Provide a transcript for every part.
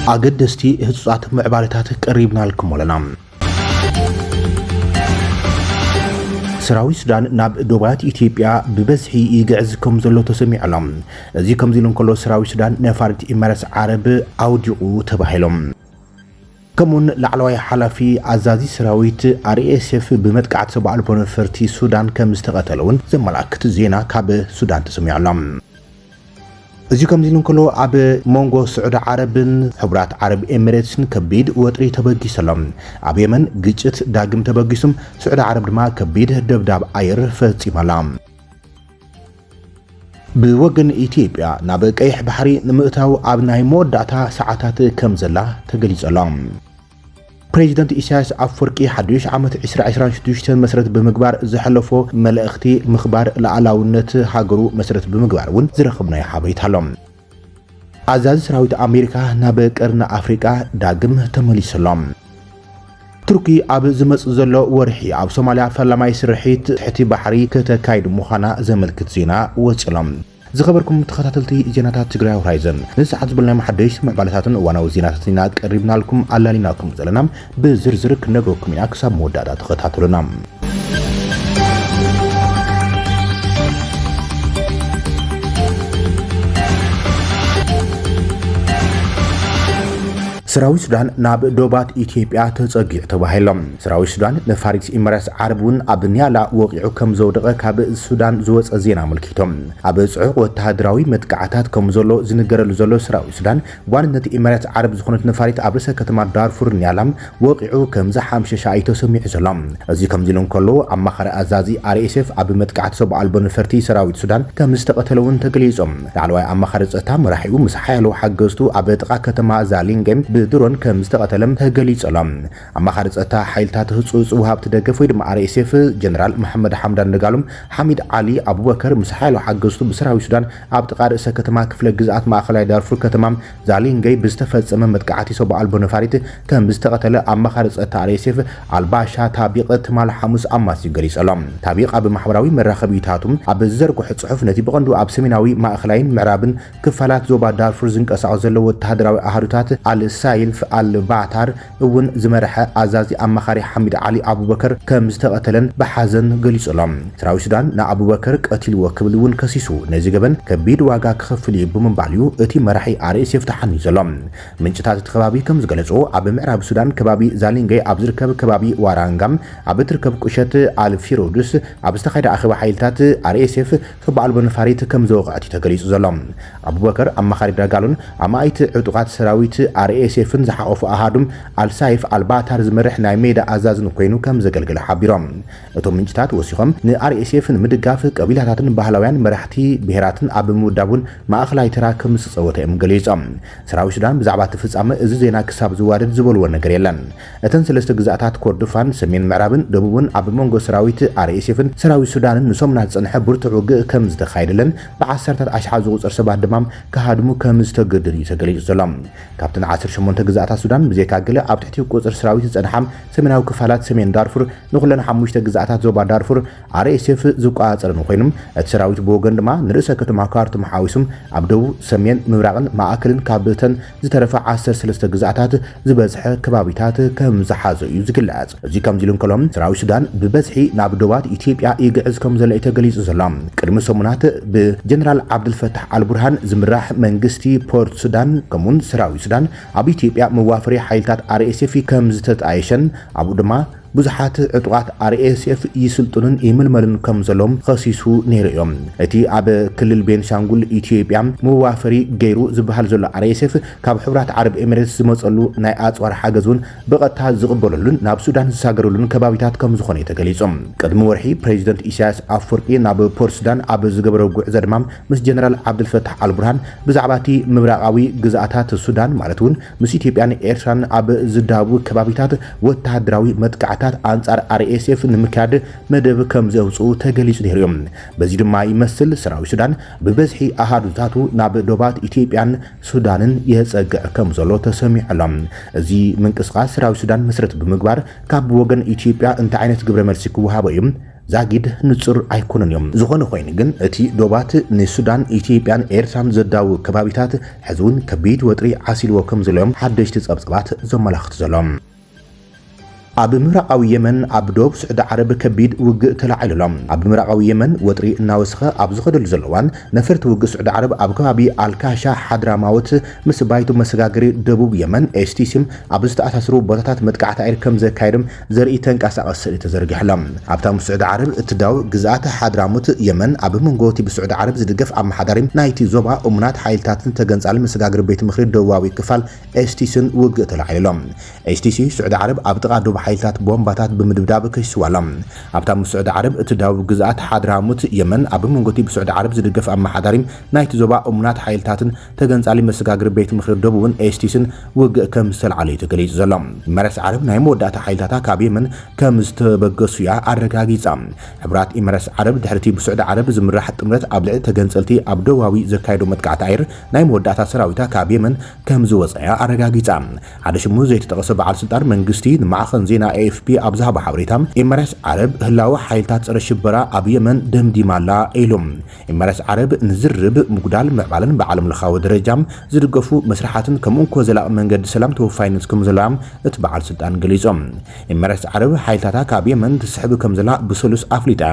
أقدستي هتصات معبالتات قريبنا لكم ولنا سراوي السودان ناب دوبات إثيوبيا ببزحي يقعزكم زلو تسميع لهم زي كم زيلون كله سراوي السودان نفارت إمارس عرب أوديو تباهلهم كمون لعلوي حلفي عزازي سراويت RSF بمدقعت سبع البون فرتي السودان كم استغتلون زملاكت زينا كاب السودان تسميع لهم እዚ ከም ዝሉን ከሎ ኣብ ሞንጎ ስዑድ ዓረብን ሕብራት ዓረብ ኤሚሬትስን ከቢድ ወጥሪ ተበጊሰሎም ኣብ የመን ግጭት ዳግም ተበጊሱም ስዑድ ዓረብ ድማ ከቢድ ደብዳብ ኣየር ፈጺመላ ብወገን ኢትዮጵያ ናብ ቀይሕ ባሕሪ ንምእታው ኣብ ናይ መወዳእታ ሰዓታት ከም ዘላ ተገሊጸሎም بريزيدنت إسياس أفوركي حدوش عامة 2026 مسرت بمقبار زحلفو ملأختي مخبار لعلاونت هاجرو مسرت بمقبار ون زرخبنا يحابيت هلوم عزاز سراويت أمريكا نابك أرنا أفريكا داقم تملي سلام تركي عب زمس زلو ورحي عب صوماليا فلما يسرحيت تحتي بحري كتكايد مخانا زمل كتزينا وسلام زخبركم تخطاتلتي زيناتات تجراي هورايزن نسعد بالله محدش معبالاتن وانا وزيناتنا قربنا لكم علاليناكم زلنام بزرزر كنغركم ياكسب مودادا تخطاتلنا سراوي السودان ناب دوبات إثيوبيا تزقيع تباهلهم سراوي السودان نفارس إمارس عربون أبنيالا وقعو كم زودغة كاب السودان زوز أزينا ملكيتهم أبزعو وتهدراوي متقعتات كم زولو زنقرلو زولو سراوي السودان وانت إمارس عرب زخونت نفارس أبرسة كتما دارفور نيالام وقعو كم زحام ششايتو سميع زلام أزي كم زيلون كلو أما خرا أزازي RSF أب متقعت سبع البون فرتي سراوي السودان كم استقتلون تقليزهم لعلواي أما خرا زتام راحيو مسحيلو حقستو أبتقع كتما زالينجم بدرون كم استقتلم تقليص علام أما خارجتا حيلتات هصوص وهاب تدقف ويد مع RSF جنرال محمد حمدان نقالم حميد علي أبو بكر مسحيلو حقستو بسراوي السودان أبتقى رئيسة كتما كفل جزءات مع خلاي دارفور كتمام زالين جاي بستفاد زمن متقعتي سبع البونفاريت كم استقتل أما خارجتا RSF الباشا تابيق مال حمص أما سيقليص علام تابيق أب محوراوي مراخبيتاتهم أب الزرق وحد صحف نتي بغندو أب سميناوي مع خلاين معرابن كفالات زوبا دارفور زنك أسعوزلو وتهدراوي أهارتات على سايل في البعتر ون زمرح عزازي أمخاري حميد علي أبو بكر كم استقتلن بحزن قليص لهم سراوي السودان نا أبو بكر قتل وكبلون كسيسو نزيقبن كبير واقع كخفلي بمن بعليو اتي مرحي RSF تحني زلهم من جتات خبابي كم زقلصو أب معراب السودان كبابي زالينجي أب زركب كبابي وارانغام أب تركب قشت الفيرودس أب استخيد أخوة حيلتات RSF خبع البنفاريت كم زوقعتي تقليص زلهم أبو بكر أمخاري داقالون أما ايت عطقات سراويت RSF زحقف أهادم السايف الباتر زمرح ناي ميدا أزازن كوينو كم زقلقل حابيرام اتو منجتات وسيخم ن RSF مدقاف قبيلاتاتن بحلويان مرحتي بهراتن أب مودابون ما أخلاي ترا كم سصوته مقليزام سراوي السودان بزعبات تفصام إزو زينا كساب زوارد زبولو ونقريلان اتن سلسة قزاتات كوردفان سمين معرابن دبوبون أب مونغو سراويت RSF سراوي السودان نسومنا تسنح برتعوق كم زدخايدلن بعسرتات أشحاز وصر سباه دمام كهادمو كم زتقدري تقليز زلام كابتن عصر شمونت قزاتا السودان بزيكا قلة أب تحتي قوصر سراويت زنحام سميناو كفالات سمين دارفور نخلن حموشت قزاتات زوبا دارفور RSF زوقا صرن خوينم اتسراويت بوغن دما نرسا كتما كارت محاوسم أبدو سمين مبراغن ما أكلن كابلتن زترفع 13 قزاتات زبزح كبابيتات كم زحازو يزقلات زي كم زيلون كلهم سراوي السودان ببزحي نابدوبات إثيوبيا يقعز كم زلعي تقليز زلام قرم سمونات بجنرال عبد الفتاح البرهان زمراح منغستي بورت السودان كمون سراوي السودان أبي إثيوبيا موافري حيلتات RSF كم زتت عايشن أبو دما بزحات عطوات RSF يسلطنن يململن كم زلوم خصيصو نيريوم اتي اب كلل بينشانغول إثيوبيا موافري غيرو زبحال زلو RSF كاب حبرات عرب إميريتس زمصلو ناي اصوار حاجزون بقتا زقبلولن ناب سودان زساغرولن كبابيتات كم زخوني تغليصوم قدم ورحي بريزيدنت إسياس أفوركي ناب بورت السودان اب زغبرو غعزه دمام مس جنرال عبد الفتاح البرهان بزعباتي مبراقاوي غزاتات السودان مالتون مس إثيوبيان إيرتران اب زدابو كبابيتات وتهدراوي متقع أنصار RSF نمكاد مدب كم زوصو تغليص ديريوم بزي دما يمثل سراوي السودان ببزحي أحادثاتو ناب دوبات إثيوبيان سودانن يصقع كم زلو تسميع علم زي منقسقاس سراوي السودان مسرت بمغبار كاب وغن إثيوبيا انت عينت غبر مرسي كوهابيم ዛጊድ ንጹር ኣይኮነን እዮም ዝኾነ ኮይኑ ግን እቲ ዶባት ንሱዳን ኢትዮጵያን ኤርትራን ዘዳው ከባቢታት ሕዝውን ከቢድ ወጥሪ ዓሲልዎ ከም ዘለዮም ሓደሽቲ ጸብጸባት ዘመላኽቱ ዘሎም ኣብ ምራቃዊ የመን ኣብ ዶብ ስዑድ ዓረብ ከቢድ ውግእ ተላዒሎም ኣብ ምራቃዊ የመን ወጥሪ እናወስኸ ኣብ ዝኸደሉ ዘለዋን ነፈርቲ ውግእ ስዑድ ዓረብ ኣብ ከባቢ አልካሻ ሓድራማውት ምስ ባይቱ መሰጋገሪ ደቡብ የመን ኤስቲሲም ኣብ ዝተኣሳሰሩ ቦታታት መጥቃዕቲ ኣየር ከም ዘካይድም ዘርኢ ተንቀሳቐሲ ስእሊ ተዘርጊሕሎም ኣብታ ስዑድ ዓረብ እትዳው ግዛኣት ሓድራሙት የመን ኣብ መንጎቲ ብስዑድ ዓረብ ዝድገፍ ኣመሓዳሪ ናይቲ ዞባ እሙናት ሓይልታትን ተገንጻሊ መሰጋገሪ ቤት ምኽሪ ደቡባዊ ክፋል ኤስቲሲን ውግእ ተላዒሎም ኤስቲሲ ስዑድ ዓረብ ኣብ ጥቓ ዶብ ሓይልታት ቦምባታት ብምድብዳብ ከይስዋሎም ኣብታ ስዑድ ዓረብ እትዳው ግዛኣት ሓድራሙት የመን ኣብ መንጎቲ ብስዑድ ዓረብ ዝድገፍ ኣመሓዳሪ ናይቲ ዞባ እሙናት ሓይልታትን ተገንጻሊ መሰጋገሪ ቤት ምኽሪ ደቡብን ኤስቲስን ውግእ ከም ዝተልዓለ ተገሊጹ ዘሎ ኢመረስ ዓረብ ናይ መወዳእታ ሓይልታት ካብ የመን ከም ዝተበገሱ እያ ኣረጋጊጻ ሕብራት ኢመረስ ዓረብ ድሕርቲ ብስዑድ ዓረብ ዝምራሕ ጥምረት ኣብ ልዕሊ ተገንጸልቲ ኣብ ደቡባዊ ዘካየዱ መጥቃዕቲ ኣየር ናይ መወዳእታ ሰራዊታ ካብ የመን ከም ዝወፀያ ኣረጋጊጻ ሓደ ሽሙ ዘይተጠቐሰ በዓል ስልጣን መንግስቲ ንማዕኸን ዜና AFP ኣብ ዝሃበ ሓበሬታ ኢመረስ ዓረብ ህላዊ ሓይልታት ፀረ ሽበራ ኣብ የመን ደምዲማላ ኢሎም ኢመረስ ዓረብ ንዝርብ ምጉዳል ምዕባልን ብዓለም ለኻዊ ደረጃም ዝድገፉ መስራሓትን ከምኡን ኮዘላቕ መንገዲ ሰላም ተወፋይነት ከም ዘላም እቲ በዓል ስልጣን ገሊጾም ኢመረስ ዓረብ ሓይልታታ ካብ የመን ትስሕብ ከም ዘላ ብሰሉስ ኣፍሊጣ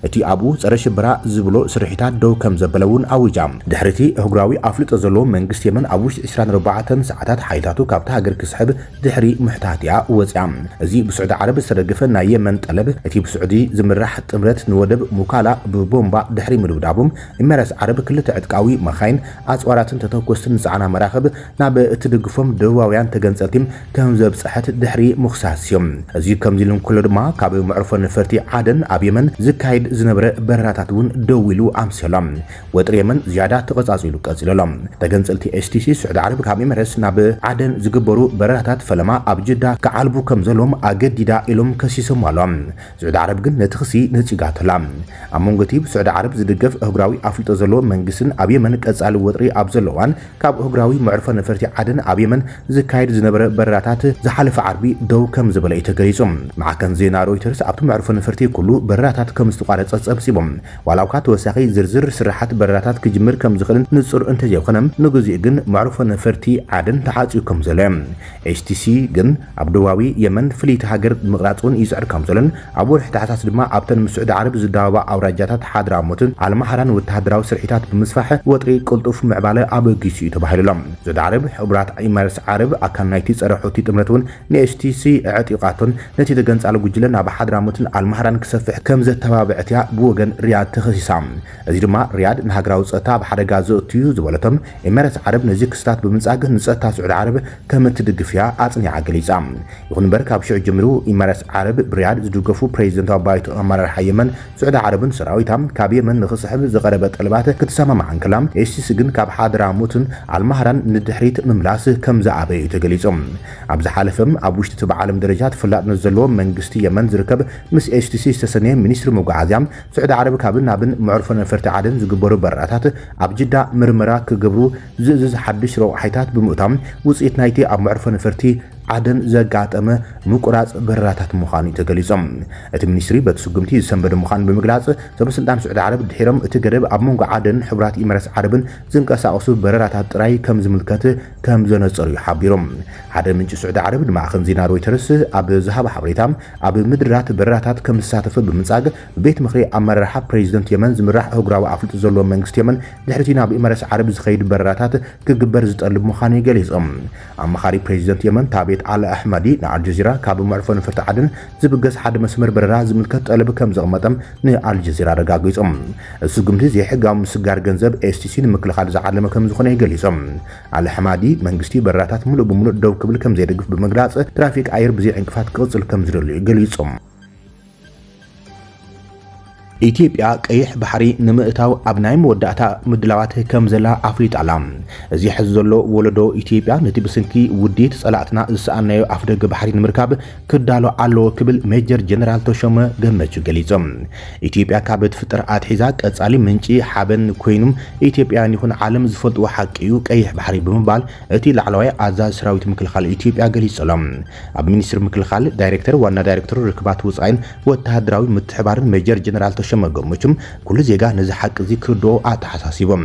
እቲ ኣብኡ ፀረ ሽበራ ዝብሎ ስርሒታት ደው ከም ዘበለውን ኣውጃ ድሕርቲ እህጉራዊ ኣፍሊጦ ዘለዎ መንግስቲ የመን ኣብ ውሽጢ 24 ሰዓታት ሓይልታቱ ካብቲ ሃገር ክስሕብ ድሕሪ ምሕታትያ ወፅያ እዚ ብስዑድ ዓረብ ዝተደገፈ ናይ የመን ጠለብ እቲ ብስዑዲ ዝምራሕ ጥምረት ንወደብ ሙካላ ብቦምባ ድሕሪ ምድብዳቦም ኢመረስ ዓረብ ክልተ ዕጥቃዊ መኻይን ኣጽዋራትን ተተኮስትን ንፃዕና መራኸብ ናብ እትድግፎም ደቡባውያን ተገንጸልቲ ከም ዘብፅሐት ድሕሪ ምኽሳስዮም እዚ ከምዚ ኢሎም ኩሉ ድማ ካብ መዕርፎ ነፈርቲ ዓደን ኣብ የመን ዝካይድ ዝነበረ በረራታት እውን ደው ኢሉ ኣምሲሎም ወጥሪ የመን ዝያዳ ተቐጻጺሉ ቀጺሎም ተገንጸልቲ ኤስቲሲ ስዑድ ዓረብ ካብ ኢመረስ ናብ ዓደን ዝግበሩ በረራታት ፈለማ ኣብ ጅዳ ከዓልቡ ከም ዘሎም ኣገዲዳ ኢሎም ከሲሶም ኣሎም ስዑድ ዓረብ ግን ነቲ ክሲ ነፂጋተላ ኣብ መንጎቲ ብስዑድ ዓረብ ዝድገፍ እህጉራዊ ኣፍሊጦ ዘለዎ መንግስትን ኣብ የመን ቀጻሊ ወጥሪ ኣብ ዘለዋን ካብ እህጉራዊ መዕርፎ ነፈርቲ ዓደን ኣብ የመን ዝካየድ ዝነበረ በረራታት ዝሓለፈ ዓርቢ ደው ከም ዝበለ ተገሊጹ ማዕከን ዜና ሮይተርስ ኣብቲ መዕርፎ ነፈርቲ ኩሉ በረራታት ከም ዝተቋረጸ ጸብጺቦም ዋላውካ ተወሳኺ ዝርዝር ስራሓት በረራታት ክጅምር ከም ዝኽእልን ንጹር እንተዘይኮነም ንግዜኡ ግን መዕርፎ ነፈርቲ ዓደን ተሓጺኡ ከም ዘሎ ኤስቲሲ ግን ኣብ ደቡባዊ የመን ፍሊት ሃገር ምቕራጹን ይጽዕር ከም ዘሎን ኣብ ወርሒ ታሕሳስ ድማ ኣብተን ምስዑድ ዓረብ ዝዳበባ ኣውራጃታት ሓድራሞትን ኣልማሕራን ወተሃደራዊ ስርሒታት ብምስፋሕ ወጥሪ ቅልጡፍ ምዕባለ ኣበጊሱ እዩ ተባሂሉሎም ስዑድ ዓረብ ሕብራት ኢመረስ ዓረብ ኣካል ናይቲ ፀረ ሕቲ ጥምረት እውን ንኤስቲሲ ዕጢቃቶን ነቲ ተገንጻሊ ጉጅለ ናብ ሓድራሞትን ኣልማሕራን ክሰፍሕ ከም ዘተባብዐትያ ብወገን ሪያድ ተኸሲሳ እዚ ድማ ሪያድ ንሃገራዊ ፀጥታ ብሓደጋ ዘእትዩ ዝበለቶም ኢመረስ ዓረብ ነዚ ክስታት ብምንጻግ ንፀጥታ ስዑድ ዓረብ ከም እትድግፍያ ኣጽኒዓ ገሊጻ ይኹን እምበር ካብ ሽዑ ጀሚሩ ኢመረስ ዓረብ ብሪያድ ዝድገፉ ፕሬዚደንታዊ ባይቶ ኣመራርሓ የመን ስዑድ ዓረብን ሰራዊታ ካብ የመን ንኽስሕብ ዝቐረበ ጠለባት ክትሰማማዕ ከላ ኤስቲሲ ግን ካብ ሓድራሞትን ኣልማሕራን ንድሕሪት ምምላስ ከም ዝኣበየ ተገሊጾም ኣብ ዝሓለፈም ኣብ ውሽጢ ብዓለም ደረጃ ተፈላጥነት ዘለዎ መንግስቲ የመን ዝርከብ ምስ ኤስቲሲ ዝተሰነየ ሚኒስትሪ መጓዓዝያ ስዑድ ዓረብ ካብን ናብን መዕርፎ ነፈርቲ ዓደን ዝግበሩ በረራታት ኣብ ጅዳ ምርመራ ክገብሩ ዝእዝዝ ሓድሽ ረቑሒታት ብምእታም ውፅኢት ናይቲ ኣብ መዕርፎ ነፈርቲ ዓደን ዘጋጠመ ምቁራጽ በረራታት ምዃኑ ተገሊጾም እቲ ሚኒስትሪ በቲ ስጉምቲ ዝሰንበደ ምዃኑ ብምግላጽ ሰበስልጣን ስዑድ ዓረብ ድሒሮም እቲ ገደብ ኣብ መንጎ ዓደን ሕብራት ኢመረስ ዓረብን ዝንቀሳቐሱ በረራታት ጥራይ ከም ዝምልከት ከም ዘነጸሩ ሓቢሮም ሓደ ምንጭ ስዑድ ዓረብ ንማዕኸን ዜና ሮይተርስ ኣብ ዝሃበ ሓበሬታ ኣብ ምድራት በረራታት ከም ዝሳተፈ ብምንጻግ ቤት ምኽሪ ኣመራርሓ ፕሬዚደንት የመን ዝምራሕ እህጉራዊ ኣፍልጦ ዘለዎ መንግስቲ የመን ድሕርቲ ናብ ኢመረስ ዓረብ ዝኸይድ በረራታት ክግበር ዝጠልብ ምዃኑ ገሊጾም ኣማኻሪ ፕሬዚደንት የመን ታቤት አለ አሕመዲ ንአልጀዚራ ካብ መዕርፎ ነፈርቲ ዓደን ዝብገስ ሓደ መስመር በረራ ዝምልከት ጠለብ ከም ዘቕመጠም ንአልጀዚራ ረጋጊጾም እሱ ግምቲ ዘይሕጋዊ ምስጋር ገንዘብ ኤስቲሲ ንምክልኻል ዝዓለመ ከም ዝኾነ ይገሊጾም አለ አሕመዲ መንግስቲ በረራታት ሙሉእ ብሙሉእ ደው ክብል ከም ዘይደግፍ ብምግላጽ ትራፊክ ኣየር ብዘይ ዕንቅፋት ክቕጽል ከም ዝደልዩ ገሊጾም ኢትዮጵያ ቀይሕ ባሕሪ ንምእታው ኣብ ናይ መወዳእታ ምድላዋት ከም ዘላ ኣፍሊጣላ። እዚ ሕዚ ዘሎ ወለዶ ኢትዮጵያ ነቲ ብስንኪ ውዴት ጸላእትና ዝሰኣናዮ ኣፍደገ ባሕሪ ንምርካብ ክዳሎ ኣለዎ ክብል ሜጀር ጀነራል ተሾመ ገመቹ ገሊጾም። ኢትዮጵያ ካብ እትፍጠር ኣትሒዛ ቀጻሊ ምንጪ ሓበን ኮይኑም ኢትዮጵያን ይኹን ዓለም ዝፈልጥዎ ሓቂ እዩ ቀይሕ ባሕሪ ብምባል እቲ ላዕለዋይ ኣዛዝ ሰራዊት ምክልኻል ኢትዮጵያ ገሊጾሎም። ኣብ ሚኒስትሪ ምክልኻል ዳይሬክተር ዋና ዳይሬክተር ርክባት ወጻኢን ወተሃደራዊ ምትሕባርን ሜጀር ጀነራል ተሾመ ገመቹም ኩሉ ዜጋ ነዚ ሓቂ እዚ ክርድኦ ኣተሓሳሲቦም።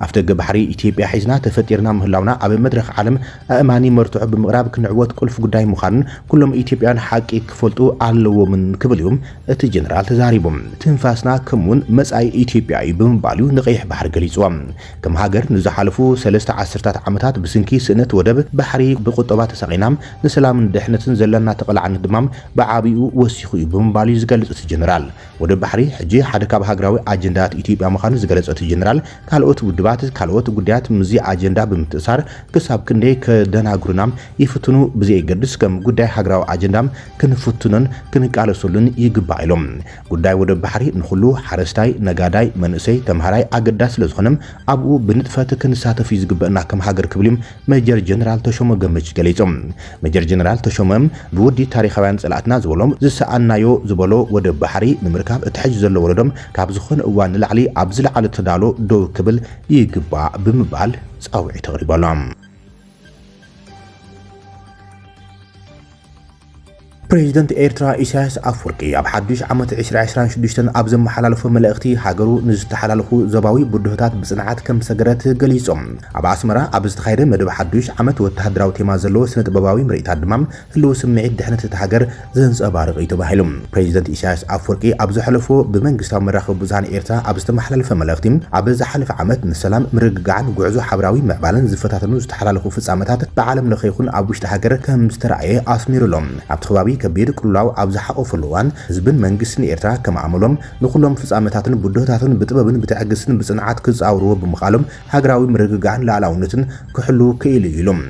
ኣፍደገ ባሕሪ ኢትዮጵያ ሒዝና ተፈጢርና ምህላውና ኣብ መድረኽ ዓለም ኣእማኒ መርትዖ ብምቕራብ ክንዕወት ቁልፍ ጉዳይ ምዃኑን ኩሎም ኢትዮጵያን ሓቂ ክፈልጡ ኣለዎምን ክብል እዮም እቲ ጀነራል ተዛሪቦም። ትንፋስና ከምውን መጻኢ ኢትዮጵያ እዩ ብምባል እዩ ንቀይሕ ባሕሪ ገሊጽዎም። ከም ሃገር ንዝሓለፉ 3 ዓሰርታት ዓመታት ብስንኪ ስእነት ወደብ ባሕሪ ብቁጠባ ተሰቂና ንሰላምን ድሕነትን ዘለና ተቐላዕነት ድማ ብዓቢኡ ወሲኹ እዩ ብምባል እዩ ዝገልጽ እቲ ጀነራል። ወደብ ባሕሪ ሕጂ ሓደ ካብ ሃገራዊ ኣጀንዳታት ኢትዮጵያ ምዃኑ ዝገለጸ እቲ ጀነራል ካልኦት ውድባት ካልኦት ጉዳያት ምዚ ኣጀንዳ ብምትእሳር ክሳብ ክንደይ ከደናግሩና ይፍትኑ ብዘይገድስ ከም ጉዳይ ሃገራዊ ኣጀንዳ ክንፍትኖን ክንቃለሰሉን ይግባእ ኢሎም። ጉዳይ ወደብ ባሕሪ ንኹሉ ሓረስታይ፣ ነጋዳይ፣ መንእሰይ፣ ተምሃራይ ኣገዳሲ ስለዝኾነ ኣብኡ ብንጥፈት ክንሳተፍ እዩ ዝግበአና ከም ሃገር ክብልም ሜጀር ጀነራል ተሾመ ገመቹ ገሊጾም። ሜጀር ጀነራል ተሾመ ብውዲ ታሪኻውያን ጸላእትና ዝበሎም ዝሰኣናዮ ዝበሎ ወደብ ባሕሪ ንምርካብ እትሕጅ ዘሎ ወለዶም ካብ ዝኾነ እዋን ንላዕሊ ኣብ ዝለዓለ ተዳሎ ደው ክብል ይግባእ ብምባል ጻውዒ ተቕሪበሎም። ፕሬዚደንት ኤርትራ ኢሳያስ ኣፍወርቂ ኣብ ሓዱሽ ዓመት 2026 ኣብ ዘመሓላለፎ መልእኽቲ ሃገሩ ንዝተሓላለፉ ዞባዊ ብድሆታት ብጽንዓት ከም ሰገረት ገሊጾም። ኣብ ኣስመራ ኣብ ዝተኻየደ መደብ ሓዱሽ ዓመት ወተሃደራዊ ቴማ ዘለዎ ስነ ጥበባዊ ምርኢታት ድማ ህልው ስምዒት ድሕነት እቲ ሃገር ዘንጸባርቕ እዩ ተባሂሉ። ፕሬዚደንት ኢሳያስ ኣፍወርቂ ኣብ ዝሓለፎ ብመንግስታዊ መራኸቢ ብዙሃን ኤርትራ ኣብ ዝተመሓላለፈ መልእኽቲ ኣብ ዝሓለፈ ዓመት ንሰላም ምርግጋዕን ጉዕዞ ሓበራዊ ምዕባለን ዝፈታተኑ ዝተሓላለፉ ፍጻመታት ብዓለም ለኸ ይኹን ኣብ ውሽጢ ሃገር ከም ዝተረኣየ ኣስሚሩሎም። ኣብቲ ከባቢ ከቢድ ቅልውላው ኣብ ዝሓቆፈሉ እዋን ህዝብን መንግስትን ኤርትራ ከመኣመሎም ንኩሎም ፍጻመታትን ብድሆታትን ብጥበብን ብትዕግስትን ብጽንዓት ክጻውርዎ ብምኻሎም ሃገራዊ ምርግጋዕን ሉዓላውነትን ክሕሉ ክኢሉ ኢሎም።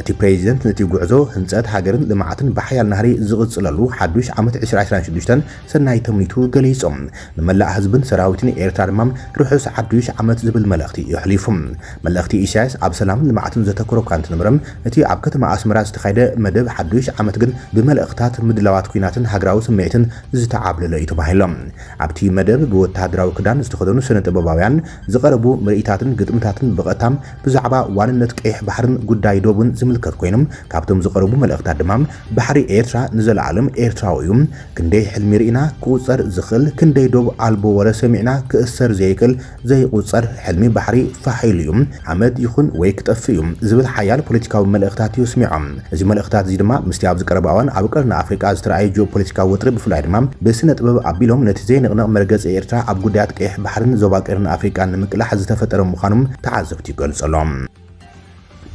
እቲ ፕሬዚደንት ነቲ ጉዕዞ ህንጸት ሃገርን ልምዓትን ብሓያል ናህሪ ዝቕጽለሉ ሓዱሽ ዓመት 2026 ሰናይ ተምኒቱ ገሊጾም። ንመላእ ህዝብን ሰራዊትን ኤርትራ ድማ ርሑስ ሓዱሽ ዓመት ዝብል መልእኽቲ ይሕሊፉም። መልእኽቲ ኢሳያስ ኣብ ሰላምን ልምዓትን ዘተኮረ እኳ እንትነብረም እቲ ኣብ ከተማ ኣስመራ ዝተኻየደ መደብ ሓዱሽ ዓመት ግን ብመልእኽታት ምድላዋት ኩናትን ሃገራዊ ስምዒትን ዝተዓብለለ እዩ ተባሂሎም። ኣብቲ መደብ ብወተሃደራዊ ክዳን ዝተኸደኑ ስነ ጥበባውያን ዝቐረቡ ምርኢታትን ግጥምታትን ብቐጥታ ብዛዕባ ዋንነት ቀይሕ ባሕርን ጉዳይ ዶብን ዝምልከት ኮይኖም ካብቶም ዝቐረቡ መልእኽታት ድማ ባሕሪ ኤርትራ ንዘለዓለም ኤርትራዊ እዩ፣ ክንደይ ሕልሚ ርኢና ክቁፀር ዝኽእል ክንደይ ዶብ ኣልቦ ወረ ሰሚዕና ክእሰር ዘይክእል ዘይቁፀር ሕልሚ ባሕሪ ፋሒሉ እዩ፣ ዓመድ ይኹን ወይ ክጠፍ እዩ ዝብል ሓያል ፖለቲካዊ መልእኽታት እዩ ስሚዖም። እዚ መልእኽታት እዚ ድማ ምስቲ ኣብ ዝቀረበ እዋን ኣብ ቀርኒ ኣፍሪቃ ዝተረኣየ ጂኦፖለቲካዊ ውጥሪ ብፍላይ ድማ ብስነ ጥበብ ኣቢሎም ነቲ ዘይንቕነቕ መርገፂ ኤርትራ ኣብ ጉዳያት ቀይሕ ባሕርን ዞባ ቀርኒ ኣፍሪቃን ንምቅላሕ ዝተፈጠረ ምዃኖም ተዓዘብቲ ይገልጸሎም።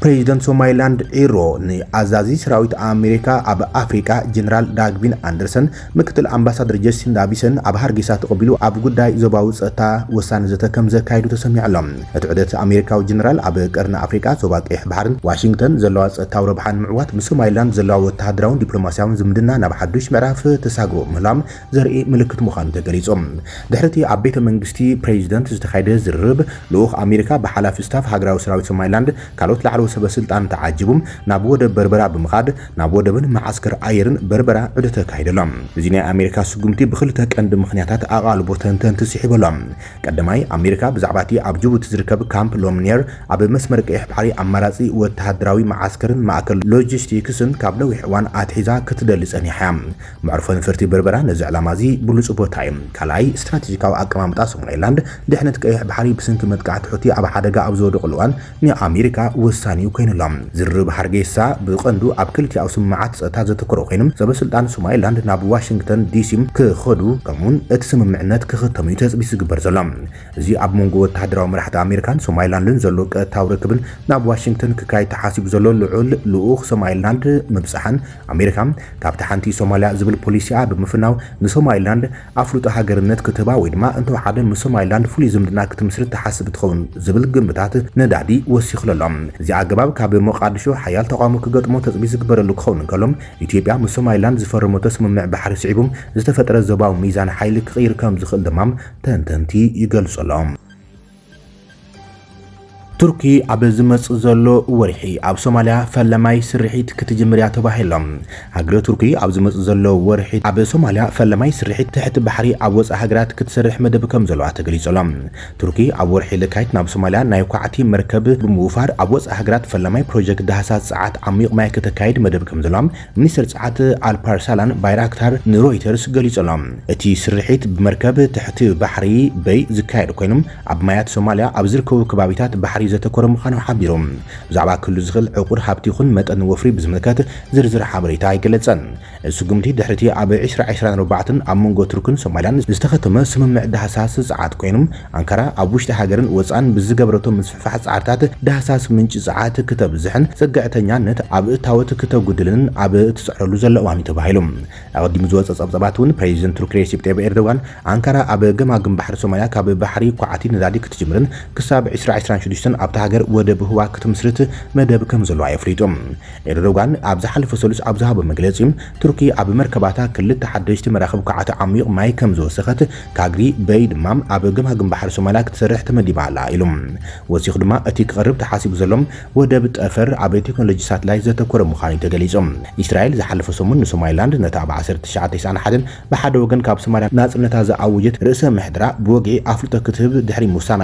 ፕሬዚደንት ሶማሊላንድ ዒሮ ንኣዛዚ ሰራዊት ኣሜሪካ ኣብ ኣፍሪካ ጀነራል ዳግቪን ኣንደርሰን ምክትል ኣምባሳደር ጀስቲን ዳቪሰን ኣብ ሃርጌሳ ተቐቢሉ ኣብ ጉዳይ ዞባዊ ጸጥታ ወሳኒ ዘተ ከም ዘካይዱ ተሰሚዑሎም። እቲ ዑደት ኣሜሪካዊ ጀነራል ኣብ ቀርኒ ኣፍሪካ ዞባ ቀይሕ ባሕርን ዋሽንግተን ዘለዋ ጸጥታዊ ረብሓን ምዕዋት ብሶማሊላንድ ዘለዋ ወተሃደራውን ዲፕሎማስያውን ዝምድና ናብ ሓዱሽ ምዕራፍ ተሳግሮ ምህላም ዘርኢ ምልክት ምዃኑ ተገሊጾም። ድሕርቲ ኣብ ቤተ መንግስቲ ፕሬዚደንት ዝተኻየደ ዝርርብ ልኡኽ ኣሜሪካ ብሓላፊ ስታፍ ሃገራዊ ሰራዊት ሶማሊላንድ ካልኦት ላዕለዎት ሰበስልጣን ተዓጂቦም ናብ ወደብ በርበራ ብምኻድ ናብ ወደብን ማዓስከር ኣየርን በርበራ ዑደት ተካሂደሎም። እዚ ናይ ኣሜሪካ ስጉምቲ ብክልተ ቀንዲ ምኽንያታት ኣቓልቦ ተንተንቲ ስሒበሎም። ቀዳማይ ኣሜሪካ ብዛዕባ እቲ ኣብ ጅቡቲ ዝርከብ ካምፕ ሎምኒየር ኣብ መስመር ቀይሕ ባሕሪ ኣማራጺ ወተሃደራዊ ማዓስከርን ማእከል ሎጂስቲክስን ካብ ነዊሕ እዋን ኣትሒዛ ክትደሊ ጸኒሓ እያ። መዕርፎ ነፈርቲ በርበራ ነዚ ዕላማ እዚ ብሉጽ ቦታ እዩ። ካልኣይ ስትራቴጂካዊ ኣቀማምጣ ሶማሊላንድ ድሕነት ቀይሕ ባሕሪ ብስንኪ መጥቃዕቲ ሕቲ ኣብ ሓደጋ ኣብ ዝወደቐሉ እዋን ንኣሜሪካ ወሳኒ ኮይኑሎም። ዝርርብ ሃርጌሳ ብቐንዱ ኣብ ክልቲኣዊ ስምምዓት ጸጥታ ዘተኮረ ኮይኖም ሰበስልጣን ሶማሊላንድ ናብ ዋሽንግተን ዲሲ ክኸዱ ከምኡውን እቲ ስምምዕነት ክኽተሙ እዩ ተጽቢት ዝግበር ዘሎ። እዚ ኣብ መንጎ ወተሃደራዊ መራሕቲ ኣሜሪካን ሶማሊላንድን ዘሎ ቀጥታዊ ርክብን ናብ ዋሽንግተን ክካየድ ተሓሲቡ ዘሎ ልዑል ልኡኽ ሶማሊላንድ ምብጻሕን ኣሜሪካ ካብቲ ሓንቲ ሶማልያ ዝብል ፖሊሲኣ ብምፍናው ንሶማሊላንድ ኣፍሉጦ ሃገርነት ክትባ ወይ ድማ እንተወሓደ ምስ ሶማሊላንድ ፍሉይ ዝምድና ክትምስርት ተሓስብ ትኸውን ዝብል ግምታት ነዳዲ ወሲኹሎም። እዚ ኣገባብ ካብ ሞቃዲሾ ሓያል ተቃውሞ ክገጥሞ ተጽቢት ዝግበረሉ ክኸውን እንከሎም ኢትዮጵያ ምስ ሶማሊላንድ ዝፈረመቶ ስምምዕ ባሕሪ ስዒቡም ዝተፈጠረ ዞባዊ ሚዛን ሓይሊ ክቕይር ከም ዝኽእል ድማ ተንተንቲ ይገልጹሎም። ቱርኪ ኣብ ዝመጽእ ዘሎ ወርሒ ኣብ ሶማልያ ፈለማይ ስርሒት ክትጅምር እያ ተባሂሎም ሃገረ ቱርኪ ኣብ ዝመጽእ ዘሎ ወርሒ ኣብ ሶማልያ ፈለማይ ስርሒት ትሕቲ ባሕሪ ኣብ ወጻኢ ሃገራት ክትሰርሕ መደብ ከም ዘለዋ ተገሊጾሎም። ቱርኪ ኣብ ወርሒ ልካይት ናብ ሶማልያ ናይ ኳዕቲ መርከብ ብምውፋር ኣብ ወጻኢ ሃገራት ፈለማይ ፕሮጀክት ዳህሳስ ጸዓት ዓሚቕ ማይ ክትካየድ መደብ ከም ዘለዋ ሚኒስትር ጸዓት አልፓርሳላን ባይራክታር ንሮይተርስ ገሊጾሎም። እቲ ስርሒት ብመርከብ ትሕቲ ባሕሪ በይ ዝካየድ ኮይኖም ኣብ ማያት ሶማልያ ኣብ ዝርከቡ ከባቢታት ባሕሪ ዘተኮረ ምዃኑ ሓቢሮም ብዛዕባ ክሉ ዝኽእል ዕቁር ሃብቲ ይኹን መጠን ወፍሪ ብዝምልከት ዝርዝር ሓበሬታ ኣይገለጸን። ስጉምቲ ድሕርቲ ኣብ 2024 ኣብ መንጎ ቱርክን ሶማልያን ዝተኸተመ ስምምዕ ዳህሳስ ጸዓት ኮይኖም አንካራ ኣብ ውሽጢ ሃገርን ወጻን ብዝገበረቶ ምስፍሕፋሕ ጸዓታት ዳህሳስ ምንጭ ጸዓት ክተብዝሕን ጽግዕተኛነት ኣብ እታወት ክተጉድልን ኣብ ትጽዕረሉ ዘሎ እዋን ተባሂሎም ኣቐዲሙ ዝወፀ ጸብጸባት እውን ፕሬዚደንት ቱርኪ ሬሲፕ ጣይብ ኤርዶጋን አንካራ ኣብ ገማግም ባሕሪ ሶማልያ ካብ ባሕሪ ኳዕቲ ነዳዲ ክትጅምርን ክሳብ 2026 ኣብታ ሃገር ወደብ ህዋ ክትምስርት መደብ ከም ዘለዋ የፍሊጦም። ኤርዶጋን ኣብ ዝሓለፈ ሰሉስ ኣብ ዝሃቦ መግለጺ ቱርኪ ኣብ መርከባታ ክልተ ሓደሽቲ መራኸቢ ኳዕቲ ዓሚቕ ማይ ከም ዝወሰኸት ካግሪ በይ ድማ ኣብ ገማግም ባሕሪ ሶማልያ ክትሰርሕ ተመዲባ ኣላ ኢሎም ወሲኹ ድማ እቲ ክቐርብ ተሓሲቡ ዘሎም ወደብ ጠፈር ኣብ ቴክኖሎጂ ሳትላይት ዘተኮረ ምዃኑ ተገሊጾም። እስራኤል ዝሓለፈ ሰሙን ንሶማሊላንድ ነታ ኣብ 1991 ብሓደ ወገን ካብ ሶማልያ ናጽነታ ዝኣውጀት ርእሰ ምሕደራ ብወግዒ ኣፍልጦ ክትህብ ድሕሪ ሙሳና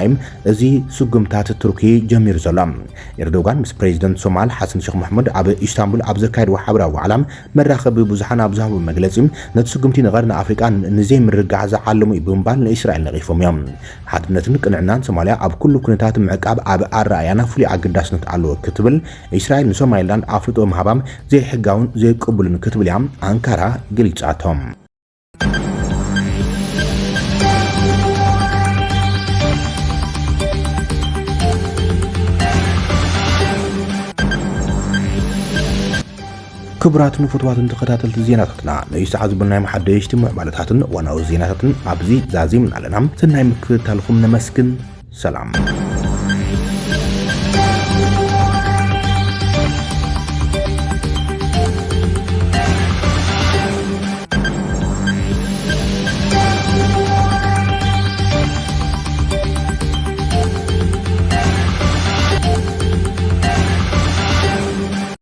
እዚ ስጉምታት ቱርኪ ጀሚሩ ዘሎ። ኤርዶጋን ምስ ፕሬዚደንት ሶማል ሐሰን ሼክ መሐመድ ኣብ ኢስታንቡል ኣብ ዘካየድዎ ሓበራዊ ዋዕላ መራኸቢ ብዙሓን ኣብ ዝሃቦ መግለጺ ነቲ ስጉምቲ ንቐርኒ ኣፍሪቃ ንዘይ ምርጋዕ ዝዓለሙ ብምባል ንእስራኤል ነቒፎም እዮም። ሓድነትን ቅንዕናን ሶማልያ ኣብ ኩሉ ኩነታት ምዕቃብ ኣብ ኣረኣያና ፍሉይ ኣገዳስነት ኣለዎ ክትብል እስራኤል ንሶማሊላንድ ኣፍልጦ ምሃባም ዘይሕጋውን ዘይቅቡልን ክትብል እያ አንካራ ገሊጻቶም። ክቡራትን ፍትዋትን ተኸታተልቲ ዜናታትና ንይሰዓት ዝብልናይ መሓደሽቲ ምዕባለታትን ዋናዊ ዜናታትን ኣብዚ ዛዚምና ኣለና። ሰናይ ምክትታልኩም ነመስግን። ሰላም